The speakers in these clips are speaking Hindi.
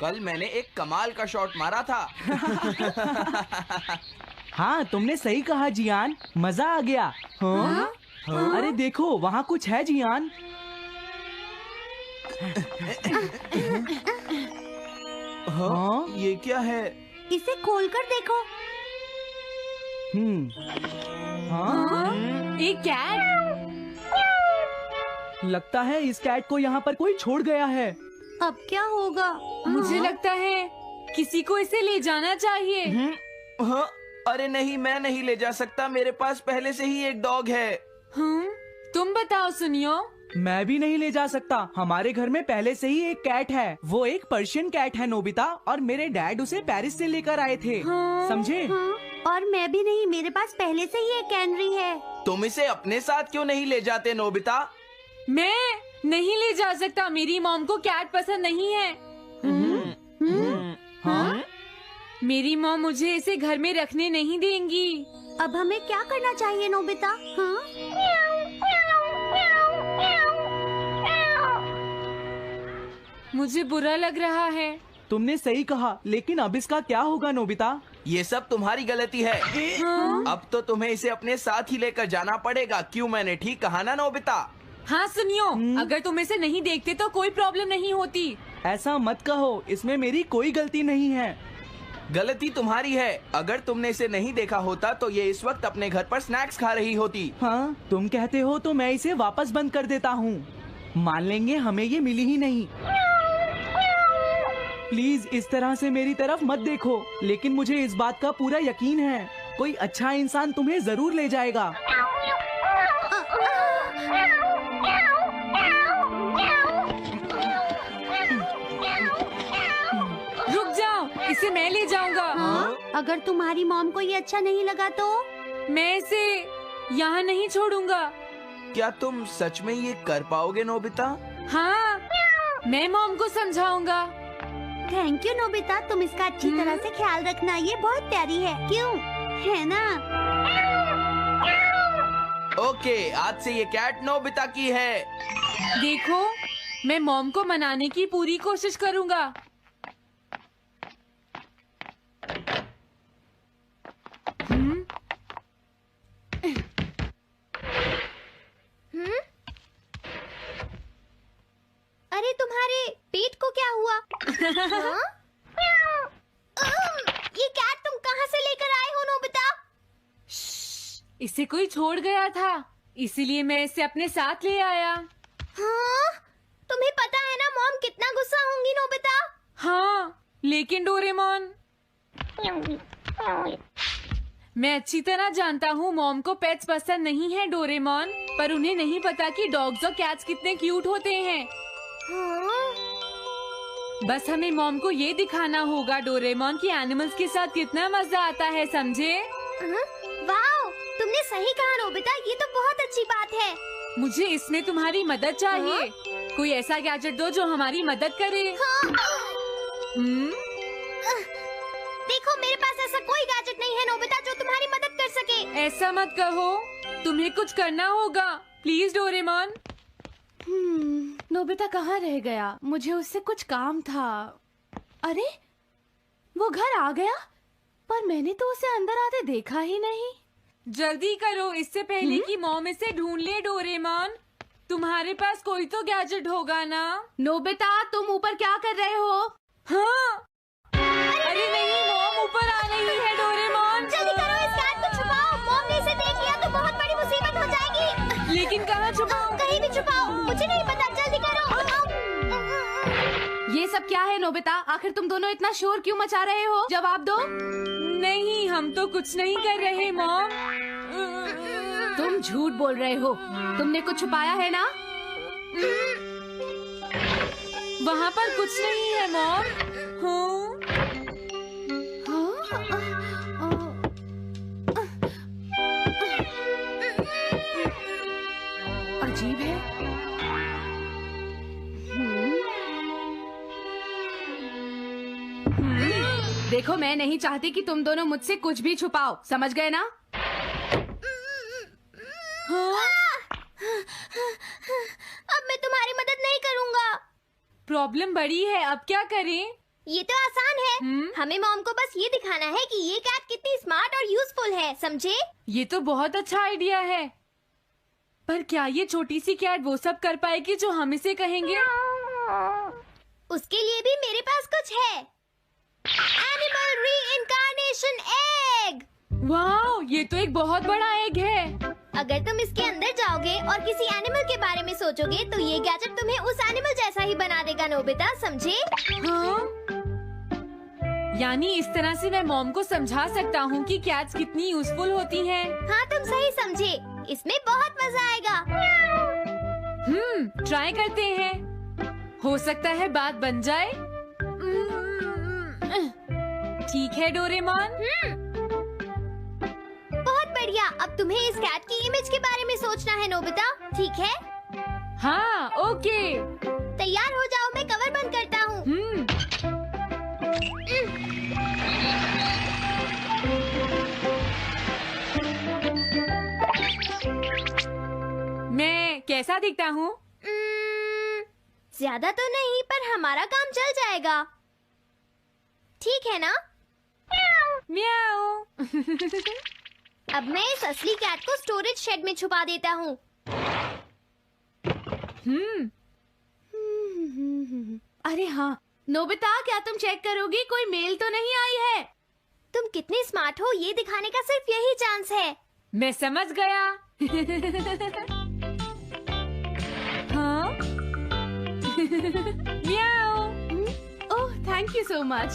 कल मैंने एक कमाल का शॉट मारा था। हाँ, तुमने सही कहा जियान, मजा आ गया। हाँ? अरे देखो, वहाँ कुछ है जियान। हाँ? ये क्या है? इसे खोलकर देखो। हाँ? एक कैट। लगता है इस कैट को यहाँ पर कोई छोड़ गया है। अब क्या होगा? मुझे लगता है किसी को इसे ले जाना चाहिए। हाँ? अरे नहीं, मैं नहीं ले जा सकता, मेरे पास पहले से ही एक डॉग है। तुम बताओ सुनियो। मैं भी नहीं ले जा सकता, हमारे घर में पहले से ही एक कैट है। वो एक पर्शियन कैट है नोबिता, और मेरे डैड उसे पेरिस से लेकर आए थे। समझे? और मैं भी नहीं, मेरे पास पहले से ही एक कैनरी है। तुम इसे अपने साथ क्यों नहीं ले जाते नोबिता? मैं नहीं ले जा सकता, मेरी मॉम को कैट पसंद नहीं है। हाँ? मेरी मॉम मुझे इसे घर में रखने नहीं देंगी। अब हमें क्या करना चाहिए नोबिता? हाँ? मुझे बुरा लग रहा है। तुमने सही कहा, लेकिन अब इसका क्या होगा नोबिता? ये सब तुम्हारी गलती है। अब तो तुम्हें इसे अपने साथ ही लेकर जाना पड़ेगा। क्यों, मैंने ठीक कहा ना नोबिता? हाँ सुनियो, अगर तुम इसे नहीं देखते तो कोई प्रॉब्लम नहीं होती। ऐसा मत कहो, इसमें मेरी कोई गलती नहीं है। गलती तुम्हारी है। अगर तुमने इसे नहीं देखा होता तो ये इस वक्त अपने घर पर स्नैक्स खा रही होती। हाँ, तुम कहते हो तो मैं इसे वापस बंद कर देता हूँ। मान लेंगे हमें ये मिली ही नहीं। प्लीज इस तरह से मेरी तरफ मत देखो, लेकिन मुझे इस बात का पूरा यकीन है, कोई अच्छा इंसान तुम्हें जरूर ले जाएगा। रुक जाओ, इसे मैं ले जाऊंगा। हाँ? अगर तुम्हारी मॉम को ये अच्छा नहीं लगा तो? मैं इसे यहाँ नहीं छोड़ूंगा। क्या तुम सच में ये कर पाओगे नोबिता? हाँ, मैं मॉम को समझाऊंगा। थैंक यू नोबिता, तुम इसका अच्छी तरह से ख्याल रखना, ये बहुत प्यारी है। क्यों, है ना? ओके, आज से ये कैट नोबिता की है। देखो, मैं मॉम को मनाने की पूरी कोशिश करूंगा। अरे तुम्हारे पेट को क्या हुआ? हाँ? ये कैट तुम कहाँ से लेकर आए हो नोबिता? इसे कोई छोड़ गया था, इसीलिए मैं इसे अपने साथ ले आया। हाँ? तुम्हें पता है ना मॉम कितना गुस्सा होंगी नोबिता? हाँ, लेकिन डोरेमोन, मैं अच्छी तरह जानता हूँ मॉम को पेट्स पसंद नहीं है डोरेमोन, पर उन्हें नहीं पता कि डॉग्स और कैट्स कितने क्यूट होते हैं। हाँ? बस हमें मॉम को ये दिखाना होगा डोरेमोन कि एनिमल्स के साथ कितना मजा आता है, समझे? वाओ, तुमने सही कहा नोबिता, ये तो बहुत अच्छी बात है। मुझे इसमें तुम्हारी मदद चाहिए। कोई ऐसा गैजेट दो जो हमारी मदद करे। देखो, मेरे पास ऐसा कोई गैजेट नहीं है नोबिता जो तुम्हारी मदद कर सके। ऐसा मत कहो, तुम्हें कुछ करना होगा, प्लीज डोरेमोन। नोबिता कहाँ रह गया? मुझे उससे कुछ काम था। अरे, वो घर आ गया, पर मैंने तो उसे अंदर आते देखा ही नहीं। जल्दी करो, इससे पहले कि मॉम इसे ढूंढ ले। डोरेमोन, तुम्हारे पास कोई तो गैजेट होगा ना? नोबिता, तुम ऊपर क्या कर रहे हो? हाँ? अरे नहीं, मॉम ऊपर आ रही है। डोरेमोन, जल्दी करो, इस कैट को छुपाओ। मॉम ने इसे देख लिया तो बहुत बड़ी मुसीबत हो जाएगी। लेकिन कहाँ छुपाऊं? कहीं भी छुपाओ, मुझे नहीं पता, जल्दी करो। ये सब क्या है नोबिता? आखिर तुम दोनों इतना शोर क्यों मचा रहे हो? जवाब दो। नहीं, हम तो कुछ नहीं कर रहे मॉम। तुम झूठ बोल रहे हो, तुमने कुछ छुपाया है ना? वहाँ पर कुछ नहीं है मॉम। अजीब है। देखो, मैं नहीं चाहती कि तुम दोनों मुझसे कुछ भी छुपाओ, समझ गए ना? अब मैं तुम्हारी मदद नहीं करूँगा। प्रॉब्लम बड़ी है, अब क्या करें? ये तो आसान है। हमें मॉम को बस ये दिखाना है कि ये कैट कितनी स्मार्ट और यूजफुल है, समझे? ये तो बहुत अच्छा आइडिया है, पर क्या ये छोटी सी कैट वो सब कर पाएगी जो हम इसे कहेंगे? उसके लिए भी मेरे पास कुछ है। Animal reincarnation egg. वाह, ये तो एक बहुत बड़ा एग है। अगर तुम इसके अंदर जाओगे और किसी एनिमल के बारे में सोचोगे तो ये गैजेट तुम्हें उस एनिमल जैसा ही बना देगा नोबिता, समझे? हाँ? यानी इस तरह से मैं मॉम को समझा सकता हूँ कि कैट्स कितनी यूजफुल होती हैं। हाँ, तुम सही समझे। इसमें बहुत मजा आएगा। ट्राई करते हैं। हो सकता है बात बन जाए। ठीक है डोरेमोन। बहुत बढ़िया। अब तुम्हें इस कैट की इमेज के बारे में सोचना है नोबिता, ठीक है? हाँ, ओके। तैयार हो जाओ, मैं कवर बंद करता हूँ। मैं कैसा दिखता हूँ? ज्यादा तो नहीं, पर हमारा काम चल जाएगा, ठीक है ना? म्याऊ। अब मैं इस असली कैट को स्टोरेज शेड में छुपा देता हूँ। अरे हाँ नोबिता, क्या तुम चेक करोगी कोई मेल तो नहीं आई है? तुम कितने स्मार्ट हो ये दिखाने का सिर्फ यही चांस है। मैं समझ गया। हाँ? म्याऊ। ओह, थैंक यू सो मच।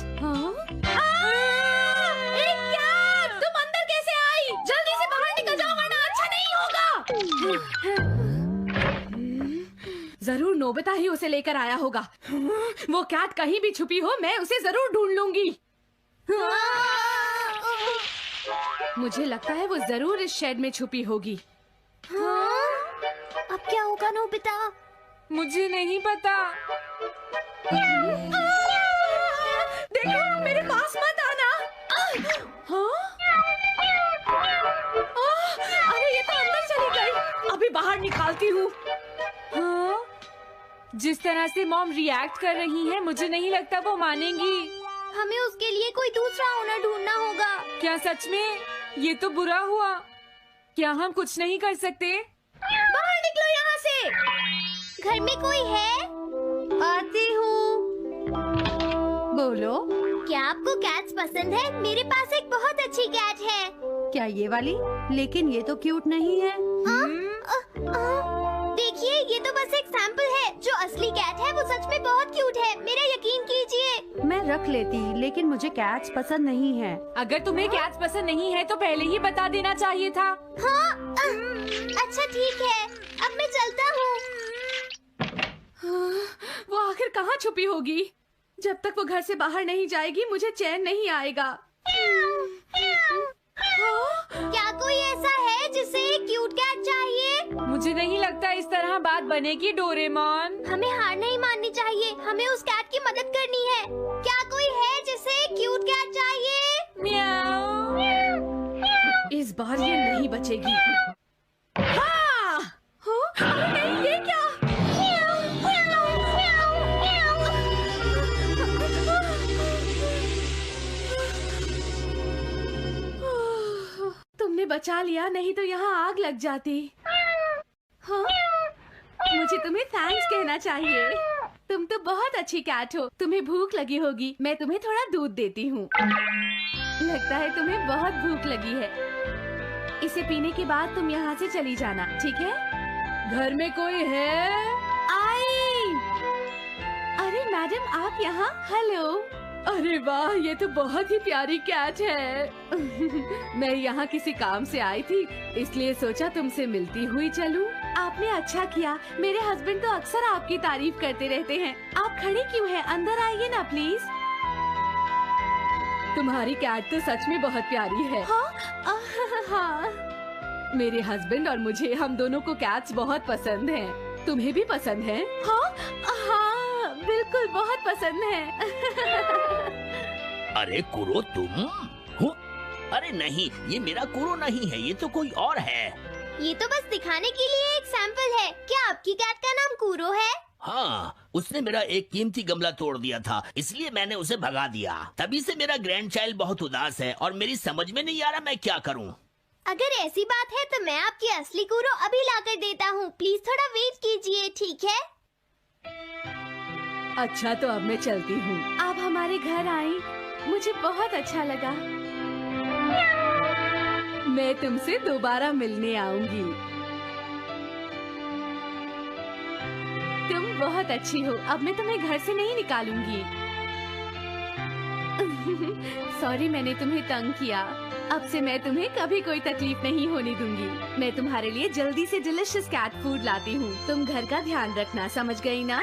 तुम अंदर कैसे आई? जल्दी से बाहर निकल जाओ वरना अच्छा नहीं होगा। जरूर नोबिता ही उसे लेकर आया होगा। वो कैट कहीं भी छुपी हो, मैं उसे जरूर ढूंढ लूंगी। मुझे लगता है वो जरूर इस शेड में छुपी होगी। अब क्या होगा नोबिता? मुझे नहीं पता। देखो, मेरे पास मत आना। अरे ये तो अंदर चली गई। अभी बाहर निकालती हूँ। हाँ? जिस तरह से मॉम रिएक्ट कर रही है, मुझे नहीं लगता वो मानेंगी। हमें उसके लिए कोई दूसरा ओनर ढूंढना होगा। क्या सच में? ये तो बुरा हुआ। क्या हम कुछ नहीं कर सकते? बाहर निकलो यहाँ से। घर में कोई है? आती हूँ। बोलो, क्या आपको कैट्स पसंद है? मेरे पास एक बहुत अच्छी कैट है। क्या ये वाली? लेकिन ये तो क्यूट नहीं है। देखिए, ये तो बस एक सैंपल है। जो असली कैट है वो सच में बहुत क्यूट है, मेरा यकीन कीजिए। मैं रख लेती, लेकिन मुझे कैट्स पसंद नहीं है। अगर तुम्हें कैट्स पसंद नहीं है तो पहले ही बता देना चाहिए था। हाँ, अच्छा ठीक है, अब मैं चलता हूँ। वो आखिर कहाँ छुपी होगी? जब तक वो घर से बाहर नहीं जाएगी मुझे चैन नहीं आएगा। क्या कोई ऐसा है जिसे एक क्यूट कैट चाहिए? मुझे नहीं लगता इस तरह बात बनेगी डोरेमोन। हमें हार नहीं माननी चाहिए, हमें उस कैट की मदद करनी है। क्या कोई है जिसे एक क्यूट कैट चाहिए? म्याऊ। इस बार ये नहीं बचेगी। हाँ! अरे नहीं, ये क्या? तुमने बचा लिया, नहीं तो यहाँ आग लग जाती। हाँ? मुझे तुम्हें थैंक्स कहना चाहिए। तुम तो बहुत अच्छी कैट हो। तुम्हें भूख लगी होगी, मैं तुम्हें थोड़ा दूध देती हूँ। लगता है तुम्हें बहुत भूख लगी है। इसे पीने के बाद तुम यहाँ से चली जाना, ठीक है? घर में कोई है? आई! अरे मैडम, आप यहाँ? हेलो। अरे वाह, ये तो बहुत ही प्यारी कैट है। मैं यहाँ किसी काम से आई थी, इसलिए सोचा तुमसे मिलती हुई चलूं। आपने अच्छा किया। मेरे हस्बैंड तो अक्सर आपकी तारीफ करते रहते हैं। आप खड़ी क्यों हैं? अंदर आइए ना प्लीज। तुम्हारी कैट तो सच में बहुत प्यारी है। हाँ। मेरे हस्बैंड और मुझे, हम दोनों को कैट्स बहुत पसंद हैं। तुम्हें भी पसंद है? हाँ, बिल्कुल बहुत पसंद है। अरे कुरो, तुम हो? अरे नहीं, ये मेरा कुरो नहीं है, ये तो कोई और है। ये तो बस दिखाने के लिए एक सैंपल है। क्या आपकी कैट का नाम कूरो है? हाँ, उसने मेरा एक कीमती गमला तोड़ दिया था, इसलिए मैंने उसे भगा दिया। तभी से मेरा ग्रैंड चाइल्ड बहुत उदास है और मेरी समझ में नहीं आ रहा मैं क्या करूँ। अगर ऐसी बात है तो मैं आपकी असली कूरो अभी लाकर देता हूँ। प्लीज थोड़ा वेट कीजिए, ठीक है? अच्छा, तो अब मैं चलती हूँ। आप हमारे घर आई, मुझे बहुत अच्छा लगा। मैं तुमसे दोबारा मिलने आऊंगी। तुम बहुत अच्छी हो। अब मैं तुम्हें घर से नहीं निकालूंगी। सॉरी, मैंने तुम्हें तंग किया। अब से मैं तुम्हें कभी कोई तकलीफ नहीं होने दूंगी। मैं तुम्हारे लिए जल्दी से डिलिशियस कैट फूड लाती हूँ। तुम घर का ध्यान रखना, समझ गई ना?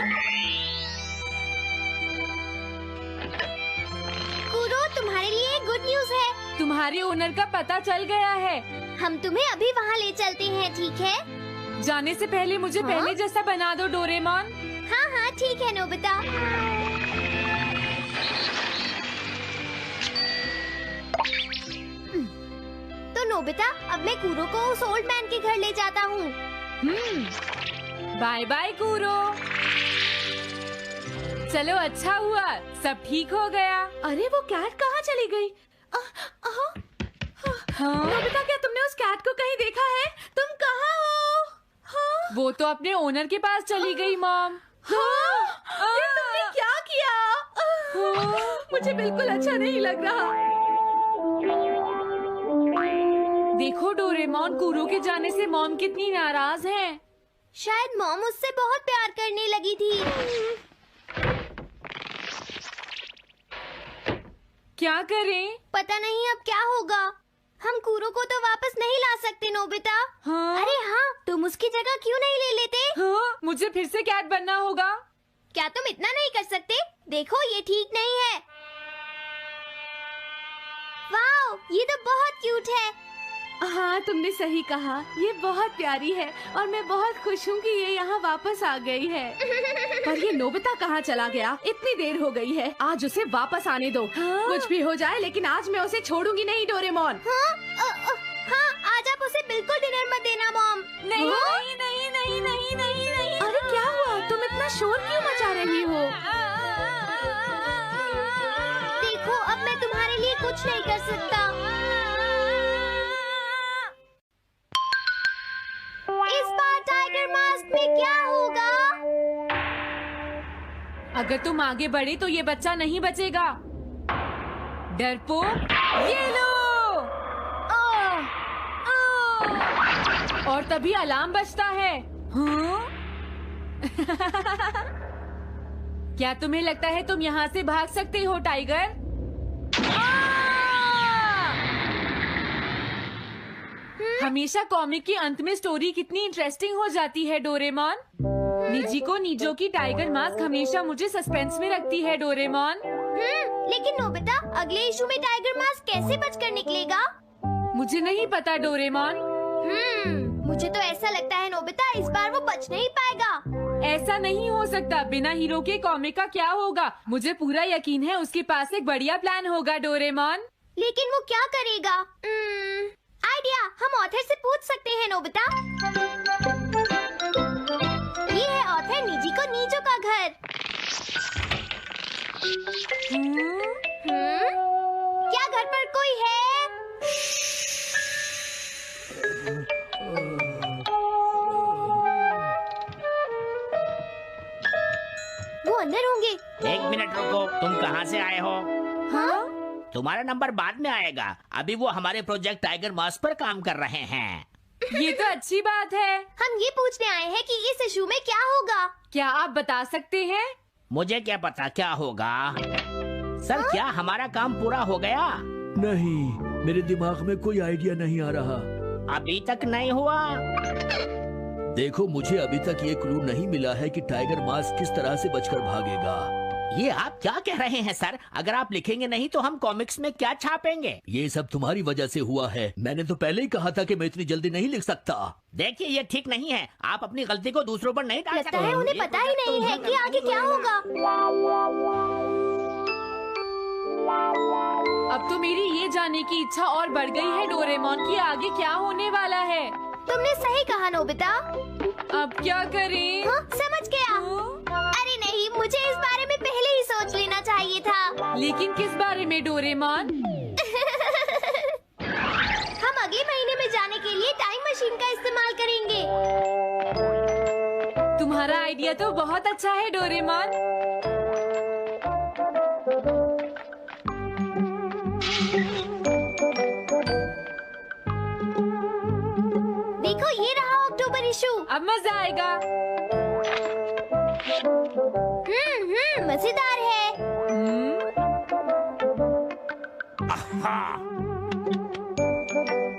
कूरो, तुम्हारे लिए गुड न्यूज है। तुम्हारे ओनर का पता चल गया है। हम तुम्हें अभी वहाँ ले चलते हैं, ठीक है? जाने से पहले मुझे पहले जैसा बना दो डोरेमोन। हाँ हाँ ठीक है नोबिता। तो नोबिता, अब मैं कूरो को उस ओल्ड मैन के घर ले जाता हूँ। बाय बाय कूरो। चलो, अच्छा हुआ, सब ठीक हो गया। अरे वो कैट कहाँ चली गई? नोबिता, क्या तुमने उस कैट को कहीं देखा है? तुम कहाँ हो? हाँ? वो तो अपने ओनर के पास चली गई मॉम। हाँ? ये तुमने क्या किया? मुझे बिल्कुल अच्छा नहीं लग रहा। देखो डोरेमोन, कूरो के जाने से मॉम कितनी नाराज हैं। शायद मॉम उससे बहुत प्यार करने लगी थी। क्या करें? पता नहीं अब क्या होगा। हम कूरो को तो वापस नहीं ला सकते नोबिता। हाँ? अरे हाँ, तुम उसकी जगह क्यों नहीं ले लेते? हाँ? मुझे फिर से कैट बनना होगा। क्या तुम इतना नहीं कर सकते? देखो, ये ठीक नहीं है। वाओ, ये तो बहुत क्यूट है। हाँ, तुमने सही कहा। ये बहुत प्यारी है और मैं बहुत खुश हूँ कि ये यहाँ वापस आ गई है। पर ये नोबिता कहाँ चला गया? इतनी देर हो गई है। आज उसे वापस आने दो। हाँ? कुछ भी हो जाए, लेकिन आज मैं उसे छोड़ूंगी नहीं डोरेमोन। हाँ, आज आप उसे बिल्कुल डिनर मत देना मॉम। नहीं हाँ? नहीं नहीं नहीं नहीं नहीं नहीं। अरे क्या हुआ? तुम इतना शोर क्यों मचा रही हो? देखो, अब मैं तुम्हारे लिए कुछ नहीं कर सकता। इस बार टाइगर मास्क में क्या होगा? अगर तुम आगे बढ़े तो ये बच्चा नहीं बचेगा। डरपोक, ये लो। और तभी अलार्म बजता है। हाँ? क्या तुम्हें लगता है तुम यहाँ से भाग सकते हो टाइगर? हमेशा कॉमिक के अंत में स्टोरी कितनी इंटरेस्टिंग हो जाती है डोरेमोन। निजी को नीजो की टाइगर मास्क हमेशा मुझे सस्पेंस में रखती है डोरेमोन। लेकिन नोबिता, अगले इशू में टाइगर मास्क कैसे बचकर निकलेगा? मुझे नहीं पता डोरेमोन। मुझे तो ऐसा लगता है नोबिता, इस बार वो बच नहीं पाएगा। ऐसा नहीं हो सकता। बिना हीरो के कॉमिक का क्या होगा? मुझे पूरा यकीन है उसके पास एक बढ़िया प्लान होगा डोरेमोन। लेकिन वो क्या करेगा? आइडिया, हम ऑथर से पूछ सकते हैं नोबिता। ये है ऑथर निजी को नीजो का घर। क्या घर पर कोई है? वो अंदर होंगे। एक मिनट रुको, तुम कहाँ से आए हो? हाँ? तुम्हारा नंबर बाद में आएगा। अभी वो हमारे प्रोजेक्ट टाइगर मास्क पर काम कर रहे हैं। ये तो अच्छी बात है। हम ये पूछने आए हैं कि इस इशू में क्या होगा। क्या आप बता सकते हैं? मुझे क्या पता क्या होगा। सर, क्या हमारा काम पूरा हो गया? नहीं, मेरे दिमाग में कोई आइडिया नहीं आ रहा। अभी तक नहीं हुआ। देखो, मुझे अभी तक ये क्लू नहीं मिला है कि टाइगर मास्क किस तरह से बचकर भागेगा। ये आप क्या कह रहे हैं सर? अगर आप लिखेंगे नहीं तो हम कॉमिक्स में क्या छापेंगे? ये सब तुम्हारी वजह से हुआ है। मैंने तो पहले ही कहा था कि मैं इतनी जल्दी नहीं लिख सकता। देखिए, ये ठीक नहीं है। आप अपनी गलती को दूसरों पर नहीं डाल सकते। लगता है उन्हें पता ही नहीं है कि आगे क्या होगा। अब तो मेरी ये जानने की इच्छा और बढ़ गई है डोरेमोन कि आगे क्या होने वाला है। तुमने सही कहा नोबिता। अब क्या करें? हाँ, समझ गया। हाँ? चाहिए था। लेकिन किस बारे में डोरेमोन? हम अगले महीने में जाने के लिए टाइम मशीन का इस्तेमाल करेंगे। तुम्हारा आइडिया तो बहुत अच्छा है डोरेमोन। देखो ये रहा अक्टूबर इशू। अब मजा आएगा। मजेदार है।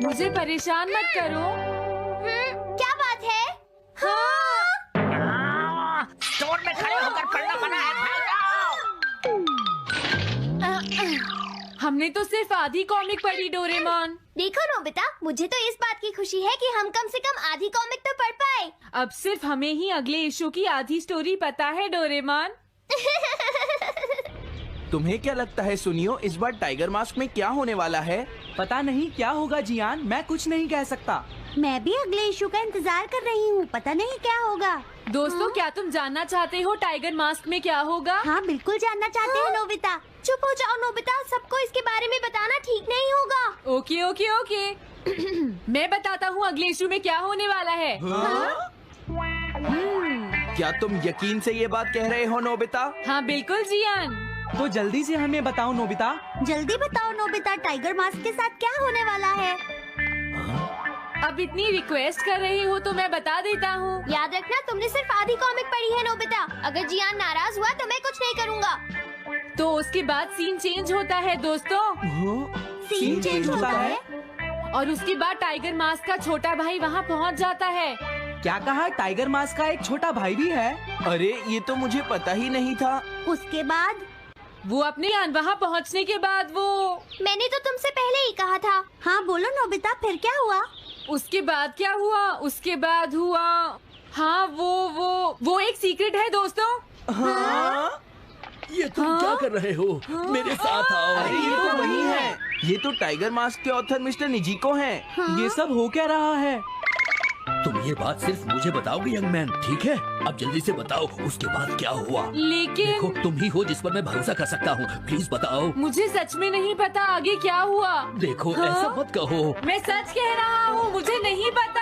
मुझे परेशान मत करो। क्या बात है? स्टोर में खड़े होकर पढ़ना मना है, भाग जाओ। हमने तो सिर्फ आधी कॉमिक पढ़ी डोरेमोन। देखो नोबिता, मुझे तो इस बात की खुशी है कि हम कम से कम आधी कॉमिक तो पढ़ पाए। अब सिर्फ हमें ही अगले इशू की आधी स्टोरी पता है डोरेमोन। तुम्हें क्या लगता है सुनियो, इस बार टाइगर मास्क में क्या होने वाला है? पता नहीं क्या होगा जियान, मैं कुछ नहीं कह सकता। मैं भी अगले इशू का इंतजार कर रही हूँ, पता नहीं क्या होगा। दोस्तों, क्या तुम जानना चाहते हो टाइगर मास्क में क्या होगा? हाँ बिल्कुल जानना चाहते हैं नोबिता। चुप हो जाओ नोबिता, सबको इसके बारे में बताना ठीक नहीं होगा। Okay okay okay. मैं बताता हूँ अगले इशू में क्या होने वाला है। क्या तुम यकीन से ये बात कह रहे हो नोबिता? हाँ बिल्कुल जियान। तो जल्दी से हमें बताओ नोबिता। जल्दी बताओ नोबिता, टाइगर मास्क के साथ क्या होने वाला है? अब इतनी रिक्वेस्ट कर रही हो तो मैं बता देता हूँ। याद रखना, तुमने सिर्फ आधी कॉमिक पढ़ी है नोबिता। अगर जियान नाराज हुआ तो मैं कुछ नहीं करूँगा। तो उसके बाद सीन चेंज होता है दोस्तों, सीन चेंज होता है? और उसके बाद टाइगर मास्क का छोटा भाई वहाँ पहुँच जाता है। क्या कहा? टाइगर मास्क का एक छोटा भाई भी है? अरे ये तो मुझे पता ही नहीं था। उसके बाद? वो अपने वहाँ पहुँचने के बाद वो मैंने तो तुमसे पहले ही कहा था। हाँ बोलो नोबिता, फिर क्या हुआ? उसके बाद क्या हुआ? उसके बाद हुआ, हाँ वो एक सीक्रेट है दोस्तों। हाँ? ये तुम क्या कर रहे हो? मेरे साथ आओ। अरे ये तो वही है, ये तो टाइगर मास्क के ऑथर मिस्टर निजिको हैं। ये सब हो क्या रहा है? तुम ये बात सिर्फ मुझे बताओगे यंग मैन, ठीक है? अब जल्दी से बताओ उसके बाद क्या हुआ। लेकिन देखो, तुम ही हो जिस पर मैं भरोसा कर सकता हूँ, प्लीज बताओ। मुझे सच में नहीं पता आगे क्या हुआ। देखो ऐसा मत कहो। मैं सच कह रहा हूँ, मुझे नहीं पता।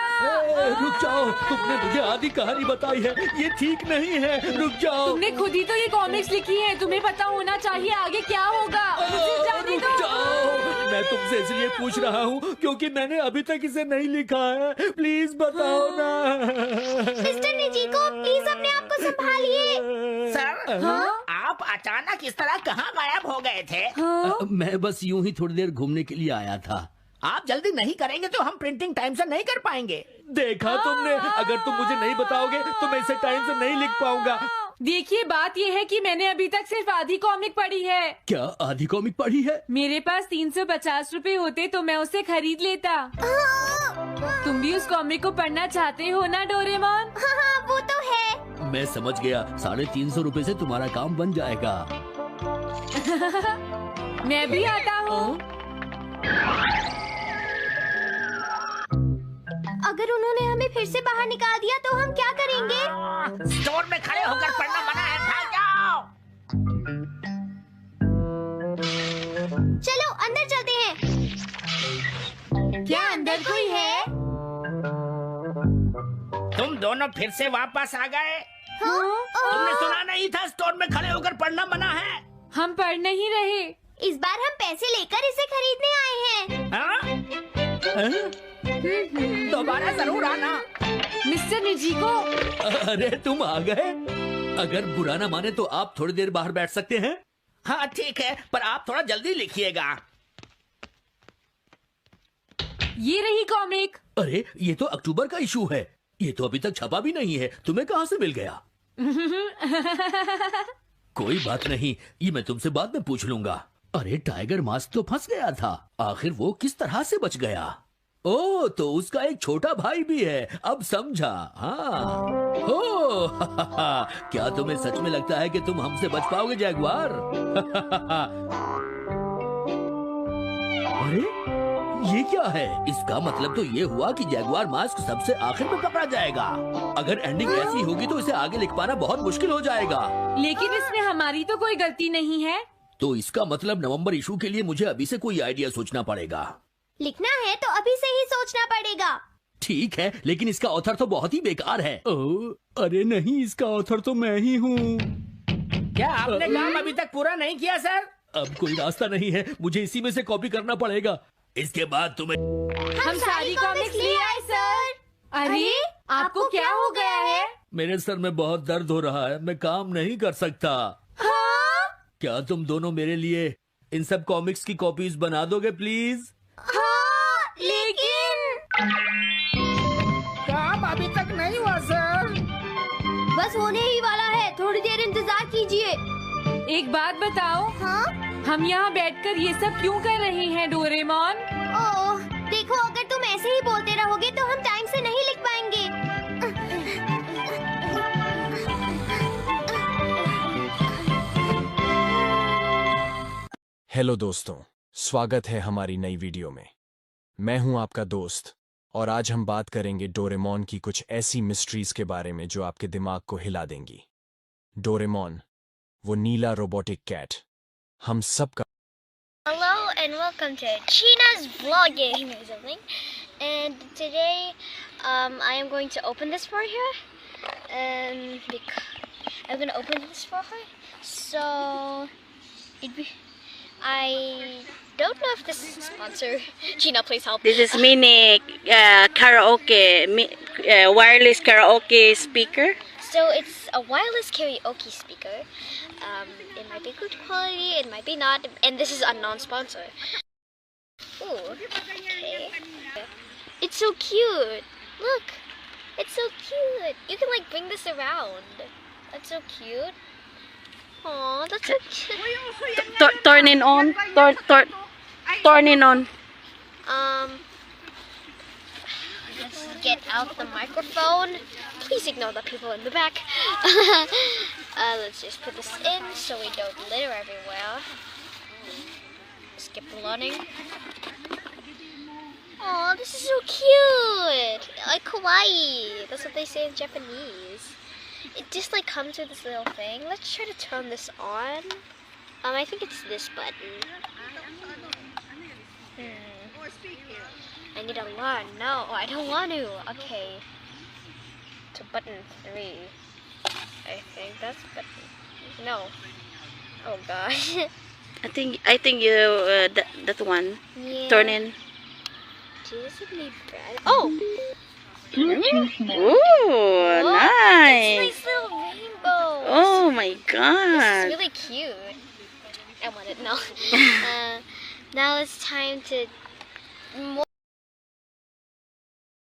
रुक जाओ, तुमने मुझे आधी कहानी बताई है, ये ठीक नहीं है, रुक जाओ। तुमने खुद ही तो ये कॉमिक्स लिखी है, तुम्हें पता होना चाहिए आगे क्या होगा। मुझे जाने रुक दो। जाओ, मैं तुमसे इसलिए पूछ रहा हूँ क्योंकि मैंने अभी तक इसे नहीं लिखा है, प्लीज बताओ ना। मिस्टर निजिको, प्लीज अपने आप को संभालिए। सर, आप अचानक इस तरह कहाँ गायब हो गए थे? मैं बस यूं ही थोड़ी देर घूमने के लिए आया था। आप जल्दी नहीं करेंगे तो हम प्रिंटिंग टाइम से नहीं कर पाएंगे। देखा तुमने, अगर तुम मुझे नहीं बताओगे तो मैं इसे टाइम से नहीं लिख पाऊंगा। देखिए, बात ये है कि मैंने अभी तक सिर्फ आधी कॉमिक पढ़ी है। क्या आधी कॉमिक पढ़ी है? मेरे पास 350 रुपए होते तो मैं उसे खरीद लेता। तुम भी उस कॉमिक को पढ़ना चाहते हो ना डोरेमोन? हाँ वो तो है। मैं समझ गया, 350 रुपए से तुम्हारा काम बन जाएगा। मैं भी आता हूँ। अगर उन्होंने हमें फिर से बाहर निकाल दिया तो हम क्या करेंगे? स्टोर में खड़े होकर पढ़ना मना है, भाग जाओ। चलो अंदर चलते हैं। क्या अंदर कोई है? तुम दोनों फिर से वापस आ गए। तुमने सुना नहीं था स्टोर में खड़े होकर पढ़ना मना है? हम पढ़ नहीं रहे। इस बार हम पैसे लेकर इसे खरीदने आए हैं। हाँ? दोबारा जरूर आना। मिस्टर निजिको, अरे तुम आ गए। अगर बुरा ना माने तो आप थोड़ी देर बाहर बैठ सकते हैं। हाँ ठीक है, पर आप थोड़ा जल्दी लिखिएगा। ये रही कॉमिक। अरे ये तो अक्टूबर का इशू है, ये तो अभी तक छपा भी नहीं है, तुम्हें कहाँ से मिल गया? कोई बात नहीं, ये मैं तुमसे बाद में पूछ लूंगा। अरे टाइगर मास्क तो फंस गया था, आखिर वो किस तरह से बच गया? ओ, तो उसका एक छोटा भाई भी है, अब समझा। हाँ, ओ, क्या तुम्हें सच में लगता है कि तुम हमसे बच पाओगे जैगुआर? अरे ये क्या है? इसका मतलब तो ये हुआ कि जैगुआर मास्क सबसे आखिर में पकड़ा जाएगा। अगर एंडिंग ऐसी होगी तो इसे आगे लिख पाना बहुत मुश्किल हो जाएगा। लेकिन इसमें हमारी तो कोई गलती नहीं है। तो इसका मतलब नवंबर इशू के लिए मुझे अभी से कोई आइडिया सोचना पड़ेगा। लिखना है तो अभी से ही सोचना पड़ेगा। ठीक है, लेकिन इसका ऑथर तो बहुत ही बेकार है। अरे नहीं, इसका ऑथर तो मैं ही हूँ। क्या आपने काम अभी तक पूरा नहीं किया सर? अब कोई रास्ता नहीं है, मुझे इसी में से कॉपी करना पड़ेगा। इसके बाद तुम्हें हम सारी कॉमिक्स ले आए सर। अरे आपको क्या हो गया है? मेरे सर में बहुत दर्द हो रहा है, मैं काम नहीं कर सकता। हाँ? क्या तुम दोनों मेरे लिए इन सब कॉमिक्स की कॉपीज बना दोगे प्लीज? हाँ, लेकिन काम अभी तक नहीं हुआ सर। बस होने ही वाला है, थोड़ी देर इंतजार कीजिए। एक बात बताओ, हाँ? हम यहाँ बैठकर ये सब क्यों कर रहे हैं डोरेमोन? ओह, देखो अगर तुम ऐसे ही बोलते रहोगे तो हम टाइम से नहीं लिख पाएंगे। हेलो दोस्तों, स्वागत है हमारी नई वीडियो में। मैं हूं आपका दोस्त और आज हम बात करेंगे डोरेमोन की कुछ ऐसी मिस्ट्रीज के बारे में जो आपके दिमाग को हिला देंगी। डोरेमोन, वो नीला रोबोटिक कैट, हम सब का Hello and welcome to China's vlogging or something. And today, I am going to open this for her. I'm going to open this for her. So, I don't know if this is a sponsor. Gina, please help. This is mini karaoke, wireless karaoke speaker. So it's a wireless karaoke speaker. It might be good quality, it might be not, and this is a non-sponsor. Ooh, okay. It's so cute. Look, it's so cute. You can like bring this around. That's so cute. Aw, that's so cute. Turn it on. Turn it on. Let's get out the microphone. Please ignore the people in the back. Let's just put this in so we don't litter everywhere. Skip running. Oh, this is so cute. Like kawaii. That's what they say in Japanese. It just like comes with this little thing. Let's try to turn this on. I think it's this button. I need to learn. No, I don't want to. Okay. To button 3. I think that's button. No. Oh gosh. I think you that one. Yeah. Turn in. Does it need bread? Oh! Ooh, Look, nice. It's nice little rainbows. Oh my This god. is really cute. I want it. No. Now it's time to more.